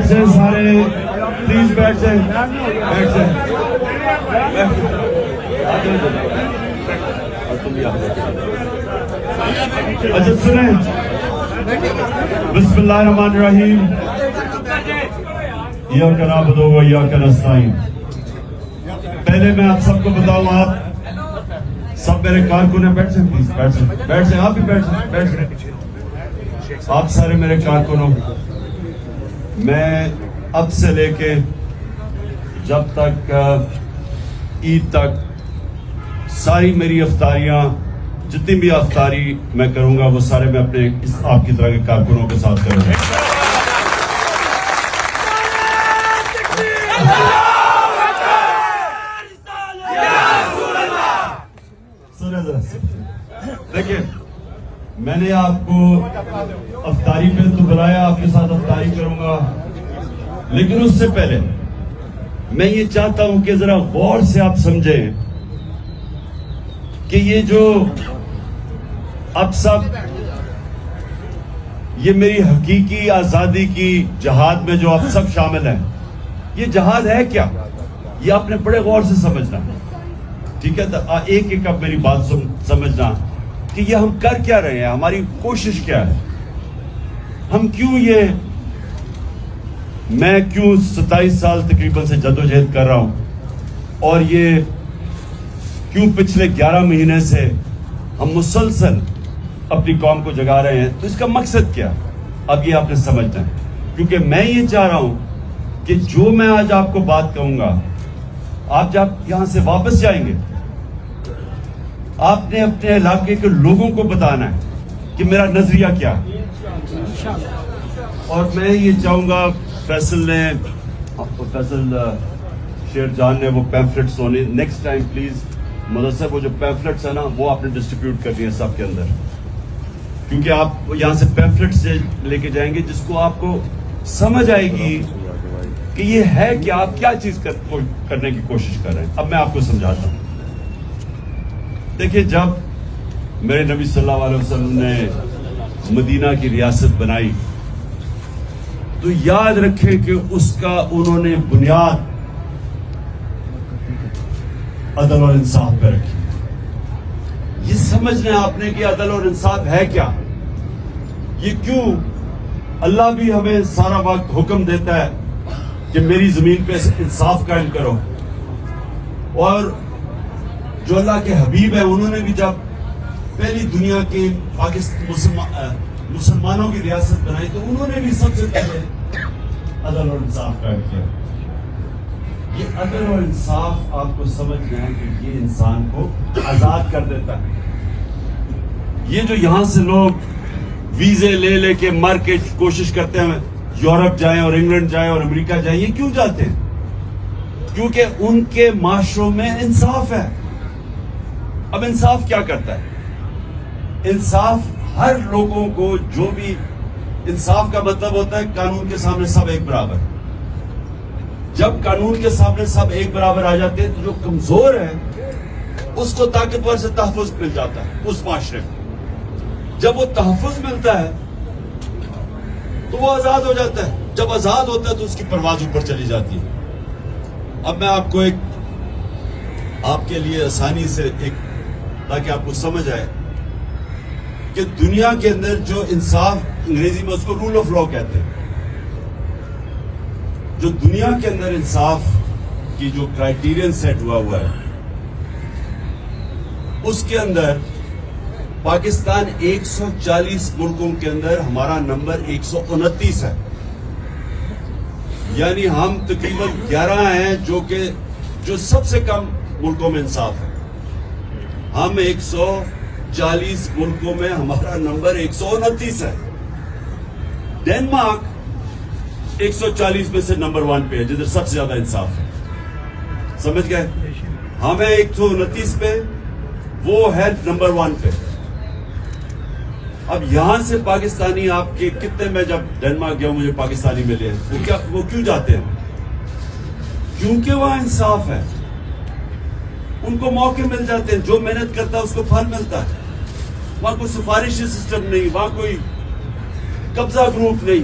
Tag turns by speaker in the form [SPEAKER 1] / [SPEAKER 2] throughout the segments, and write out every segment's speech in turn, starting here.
[SPEAKER 1] بیٹھ جائیں سارے, پلیز بیٹھ جائیں, بیٹھ جائیں. اچھا سنیں, بسم اللہ الرحمن الرحیم, ایاک نعبد و ایاک نستعین. پہلے میں آپ سب کو بتاؤں, آپ سب میرے کارکن ہیں, بیٹھ جائیں پلیز, بیٹھ جائیں, بیٹھ جائیں, آپ بھی بیٹھ جائیں, بیٹھ جائیں. آپ سارے میرے کارکن ہو. میں اب سے لے کے جب تک عید تک ساری میری افطاریاں, جتنی بھی افطاری میں کروں گا وہ سارے میں اپنے آپ کی طرح کے کارکنوں کے ساتھ کروں گا. دیکھیں, میں نے آپ کو افطاری پہ تو بلایا, آپ کے ساتھ افطاری کروں گا, لیکن اس سے پہلے میں یہ چاہتا ہوں کہ ذرا غور سے آپ سمجھیں کہ یہ جو اب سب یہ میری حقیقی آزادی کی جہاد میں جو اب سب شامل ہیں, یہ جہاد ہے کیا, یہ آپ نے بڑے غور سے سمجھنا. ٹھیک ہے, ایک ایک اب میری بات سمجھنا کہ یہ ہم کر کیا رہے ہیں, ہماری کوشش کیا ہے, ہم کیوں میں کیوں 27 سال تقریباً سے جدوجہد کر رہا ہوں, اور یہ کیوں پچھلے 11 مہینے سے ہم مسلسل اپنی قوم کو جگا رہے ہیں. تو اس کا مقصد کیا, اب یہ آپ نے سمجھنا ہے, کیونکہ میں یہ چاہ رہا ہوں کہ جو میں آج آپ کو بات کہوں گا, آپ جب یہاں سے واپس جائیں گے, آپ نے اپنے علاقے کے لوگوں کو بتانا ہے کہ میرا نظریہ کیا ہے. اور میں یہ چاہوں گا, فیصل شیر جان نے وہ پیمفلٹس ہونے, نیکسٹ ٹائم پلیز مدثر وہ جو پیمفلٹس ہیں نا وہ آپ نے ڈسٹریبیوٹ کر دیے سب کے اندر, کیونکہ آپ یہاں سے پیمفلٹس سے لے کے جائیں گے جس کو آپ کو سمجھ آئے گی کہ یہ ہے کہ آپ کیا چیز کرنے کی کوشش کر رہے ہیں. اب میں آپ کو سمجھاتا ہوں. دیکھیں, جب میرے نبی صلی اللہ علیہ وسلم نے مدینہ کی ریاست بنائی تو یاد رکھیں کہ اس کا انہوں نے بنیاد عدل اور انصاف پہ رکھی. یہ سمجھنا ہے آپ نے کہ عدل اور انصاف ہے کیا, یہ کیوں اللہ بھی ہمیں سارا وقت حکم دیتا ہے کہ میری زمین پہ انصاف قائم کرو, اور جو اللہ کے حبیب ہیں انہوں نے بھی جب پہلی دنیا کے مسلمانوں کی ریاست بنائی تو انہوں نے بھی سب سے پہلے عدل اور انصاف قائم کیا. یہ عدل اور انصاف آپ کو سمجھنا ہے کہ یہ انسان کو آزاد کر دیتا ہے. یہ جو یہاں سے لوگ ویزے لے کے مر کے کوشش کرتے ہیں یورپ جائیں اور انگلینڈ جائیں اور امریکہ جائیں, یہ کیوں جاتے ہیں؟ کیونکہ ان کے معاشروں میں انصاف ہے. اب انصاف کیا کرتا ہے؟ انصاف ہر لوگوں کو, جو بھی انصاف کا مطلب ہوتا ہے قانون کے سامنے سب ایک برابر. جب قانون کے سامنے سب ایک برابر آ جاتے ہیں تو جو کمزور ہے اس کو طاقتور سے تحفظ مل جاتا ہے اس معاشرے میں. جب وہ تحفظ ملتا ہے تو وہ آزاد ہو جاتا ہے. جب آزاد ہوتا ہے تو اس کی پرواز اوپر چلی جاتی ہے. اب میں آپ کو آپ کے لیے آسانی سے تاکہ آپ کو سمجھ آئے کہ دنیا کے اندر جو انصاف, انگریزی میں اس کو رول آف لا کہتے ہیں, جو دنیا کے اندر انصاف کی جو کرائیٹیرین سیٹ ہوا ہے اس کے اندر پاکستان 140 ملکوں کے اندر ہمارا نمبر 129 ہے. یعنی ہم تقریباً 11 ہیں جو سب سے کم ملکوں میں انصاف ہے. ہم 140 ملکوں میں ہمارا نمبر 129 ہے. ڈینمارک 140 میں سے نمبر 1 پہ ہے جدھر سب سے زیادہ انصاف ہے. سمجھ گئے؟ ہم ہیں 129 پہ, وہ ہے نمبر 1 پہ. اب یہاں سے پاکستانی آپ کے کتنے, میں جب ڈینمارک گیا مجھے پاکستانی ملے, وہ کیوں جاتے ہیں؟ کیونکہ وہاں انصاف ہے. ان کو موقع مل جاتے ہیں, جو محنت کرتا ہے اس کو پھل ملتا ہے. وہاں کوئی سفارشی سسٹم نہیں, وہاں کوئی قبضہ گروپ نہیں.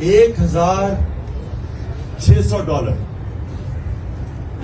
[SPEAKER 1] $1,600,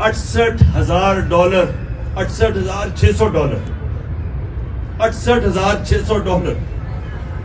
[SPEAKER 1] $68,000, $68,600, $68,600।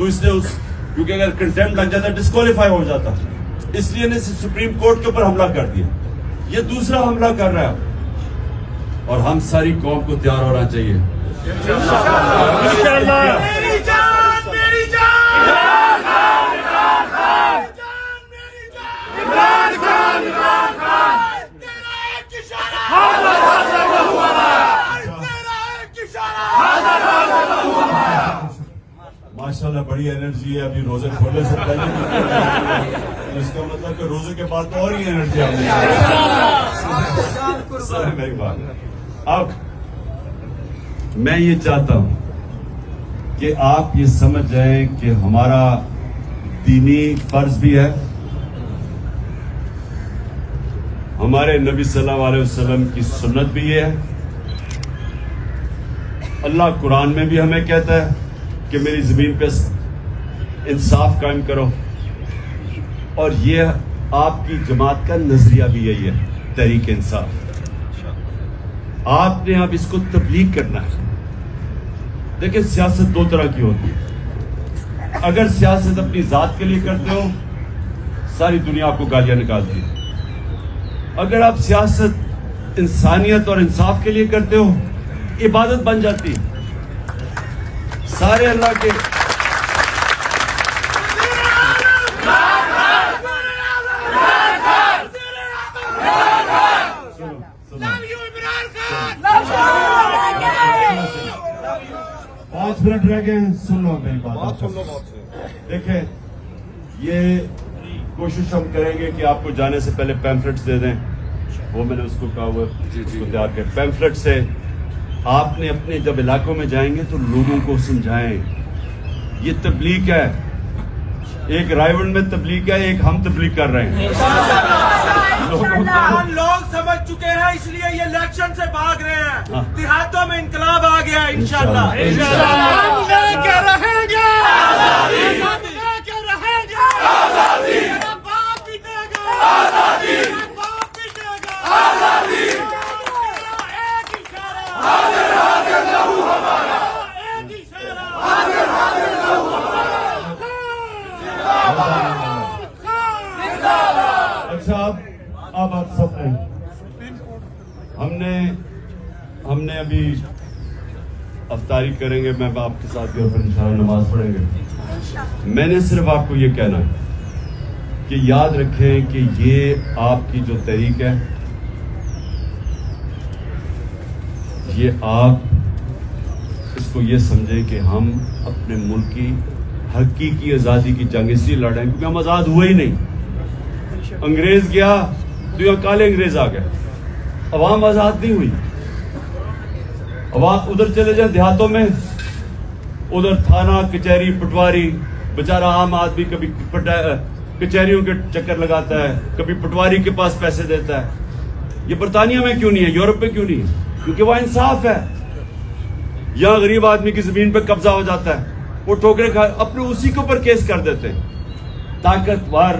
[SPEAKER 1] تو اس نے کیونکہ اگر کنٹمپٹ لگ جاتا ڈسکوالیفائی ہو جاتا, اس لیے نے سپریم کورٹ کے اوپر حملہ کر دیا. یہ دوسرا حملہ کر رہا ہے اور ہم ساری قوم کو تیار ہونا چاہیے.
[SPEAKER 2] میری جان میری جان عمران خان تیرا ایک اشارہ تیرا ایک اشارہ.
[SPEAKER 1] ماشاءاللہ بڑی انرجی ہے. ابھی روزے کھولنے سے پہلے اس کا مطلب کہ روزے کے بعد تو اور ہی انرجی آنے سر میری بات. اب میں یہ چاہتا ہوں کہ آپ یہ سمجھ جائیں کہ ہمارا دینی فرض بھی ہے, ہمارے نبی صلی اللہ علیہ وسلم کی سنت بھی یہ ہے. اللہ قرآن میں بھی ہمیں کہتا ہے کہ میری زمین پہ انصاف قائم کرو, اور یہ آپ کی جماعت کا نظریہ بھی یہی ہے, تحریک انصاف. آپ نے اب اس کو تبلیغ کرنا ہے. دیکھیں سیاست دو طرح کی ہوتی ہے. اگر سیاست اپنی ذات کے لیے کرتے ہو ساری دنیا آپ کو گالیاں نکالتی ہے. اگر آپ سیاست انسانیت اور انصاف کے لیے کرتے ہو عبادت بن جاتی ہے. سارے اللہ کے منٹ رہ گئے ہیں, سن لو میری بات. دیکھیں یہ کوشش ہم کریں گے کہ آپ کو جانے سے پہلے پیمفلٹس دے دیں. وہ میں نے اس کو کہا ہوا اس کو تیار کر. پیمفلٹ سے آپ نے اپنے جب علاقوں میں جائیں گے تو لوگوں کو سمجھائیں یہ تبلیغ ہے. ایک رائے میں تبلیغ ہے, ایک ہم تبلیغ کر رہے ہیں.
[SPEAKER 2] ہم لوگ سمجھ چکے ہیں اس لیے یہ الیکشن سے بھاگ رہے ہیں. دیہاتوں میں انقلاب آ گیا ہے انشاءاللہ. ہم لے کے رہیں گے آزادی, ہم لے کے رہیں گے آزادی. میرا باپ پیٹے گا آزادی, میرا باپ پیٹے گا آزادی. ایک اشارہ حاضر حاضر لہو ہمارا, ایک اشارہ حاضر حاضر لہو ہمارا.
[SPEAKER 1] اچھا اب آپ سب نے ہم نے ابھی افطاری کریں گے, میں آپ کے ساتھ بھی اور پھر انشاءاللہ نماز پڑھیں گے. میں نے صرف آپ کو یہ کہنا ہے کہ یاد رکھیں کہ یہ آپ کی جو تحریک ہے یہ آپ اس کو یہ سمجھیں کہ ہم اپنے ملک کی حقیقی آزادی کی جنگ اس لیے لڑیں کیونکہ ہم آزاد ہوئے ہی نہیں. انگریز گیا تو یہاں کالے انگریز آ گئے, عوام آزاد نہیں ہوئی. عوام ادھر چلے جائیں دیہاتوں میں, ادھر تھانہ کچہری پٹواری, بیچارہ عام آدمی کبھی کچہریوں کے چکر لگاتا ہے, کبھی پٹواری کے پاس پیسے دیتا ہے. یہ برطانیہ میں کیوں نہیں ہے, یورپ میں کیوں نہیں ہے؟ کیونکہ وہ انصاف ہے. یہاں غریب آدمی کی زمین پہ قبضہ ہو جاتا ہے, وہ ٹھوکرے کھا اپنے اسی کے اوپر کیس کر دیتے ہیں. طاقتور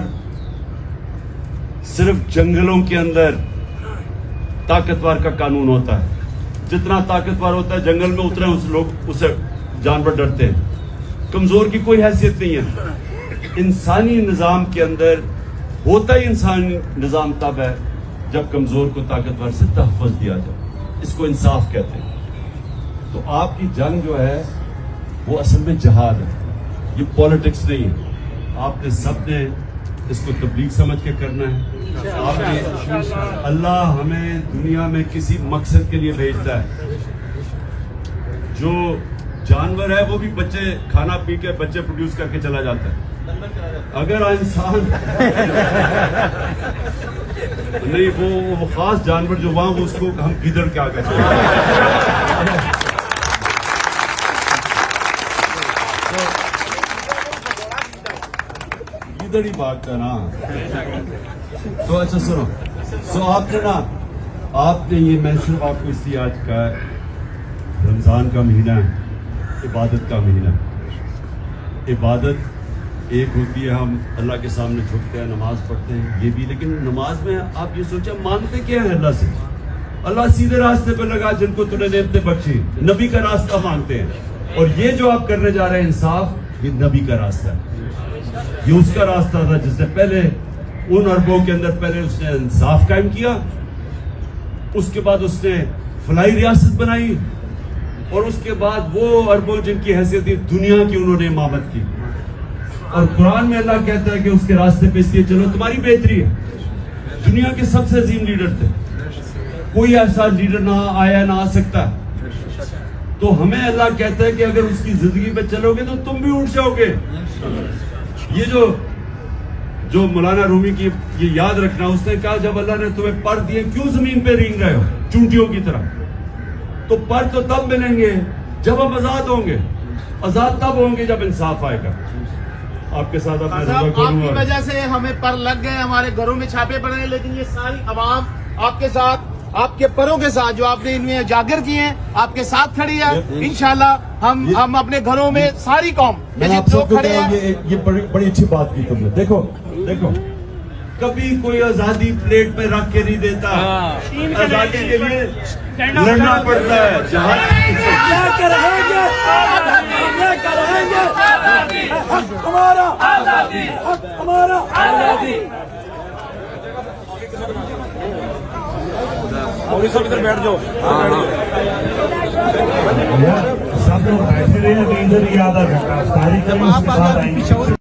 [SPEAKER 1] صرف جنگلوں کے اندر طاقتور کا قانون ہوتا ہے. جتنا طاقتور ہوتا ہے جنگل میں اترے لوگ اسے جانور ڈرتے ہیں. کمزور کی کوئی حیثیت نہیں ہے. انسانی نظام کے اندر ہوتا ہی انسانی نظام تب ہے جب کمزور کو طاقتور سے تحفظ دیا جائے. اس کو انصاف کہتے ہیں. تو آپ کی جنگ جو ہے وہ اصل میں جہاد ہے, یہ پالیٹکس نہیں ہے. آپ نے سب نے اس کو تبلیغ سمجھ کے کرنا ہے. آپ نے اللہ ہمیں دنیا میں کسی مقصد کے لیے بھیجتا ہے. جو جانور ہے وہ بھی بچے کھانا پی کے بچے پروڈیوس کر کے چلا جاتا ہے. اگر انسان نہیں وہ خاص جانور جو وہاں وہ اس کو ہم گیدڑ کے آگے گیدڑ ہی بات کا نا. تو اچھا سنو, آپ نے یہ میں صرف آپ کو اس لیے آج کا رمضان کا مہینہ ہے, عبادت کا مہینہ. عبادت ایک ہوتی ہے ہم اللہ کے سامنے جھکتے ہیں, نماز پڑھتے ہیں, یہ بھی. لیکن نماز میں آپ یہ سوچیں مانگتے کیا ہے اللہ سے؟ اللہ سیدھے راستے پہ لگا جن کو تم نے نعمتیں بخشی, نبی کا راستہ مانگتے ہیں. اور یہ جو آپ کرنے جا رہے ہیں انصاف, یہ نبی کا راستہ ہے, یہ اس کا راستہ تھا جس سے پہلے ان عربوں کے اندر پہلے اس نے انصاف قائم کیا, اس کے بعد اس نے فلاحی ریاست بنائی, اور اس کے بعد وہ عربوں جن کی حیثیت تھی دنیا کی انہوں نے امامت کی. اور قرآن میں اللہ کہتا ہے کہ اس کے راستے پہ اس لیے چلو تمہاری بہتری ہے. دنیا کے سب سے عظیم لیڈر تھے, کوئی ایسا لیڈر نہ آیا نہ آ سکتا. تو ہمیں اللہ کہتا ہے کہ اگر اس کی زندگی پہ چلو گے تو تم بھی اٹھ جاؤ گے. یہ جو مولانا رومی کی یہ یاد رکھنا, اس نے کہا جب اللہ نے تمہیں پر دیے کیوں زمین پہ رینگ رہے ہو چونٹیوں کی طرح, تو پر تو تب ملیں گے جب ہم آزاد ہوں گے. آزاد تب ہوں گے جب انصاف آئے گا. آپ کے ساتھ اپنا
[SPEAKER 3] صاحب
[SPEAKER 1] دعا
[SPEAKER 3] آپ کی
[SPEAKER 1] کروں گا.
[SPEAKER 3] وجہ سے ہمیں پر لگ گئے, ہمارے گھروں میں چھاپے پڑے ہیں, لیکن یہ ساری عوام آپ کے ساتھ, آپ کے پروں کے ساتھ جو آپ نے ان میں اجاگر کیے ہیں آپ کے ساتھ کھڑی ہے. انشاءاللہ ہم اپنے گھروں میں ساری قوم
[SPEAKER 4] میں نے آپ
[SPEAKER 3] جو
[SPEAKER 4] سب کو
[SPEAKER 3] کھڑے
[SPEAKER 4] کہا
[SPEAKER 3] ہیں.
[SPEAKER 4] یہ بڑی اچھی بات کی تم نے. دیکھو
[SPEAKER 1] کبھی کوئی آزادی پلیٹ پہ رکھ کے نہیں دیتا, آزادی کے لیے لڑنا پڑتا ہے. جہاں
[SPEAKER 5] بیٹھ جاؤ.
[SPEAKER 6] سب لوگ بیٹھے رہے ہیں, ادھر ہی آدھا گھنٹہ تاریخ کریں, اس کے بعد آئیں گے.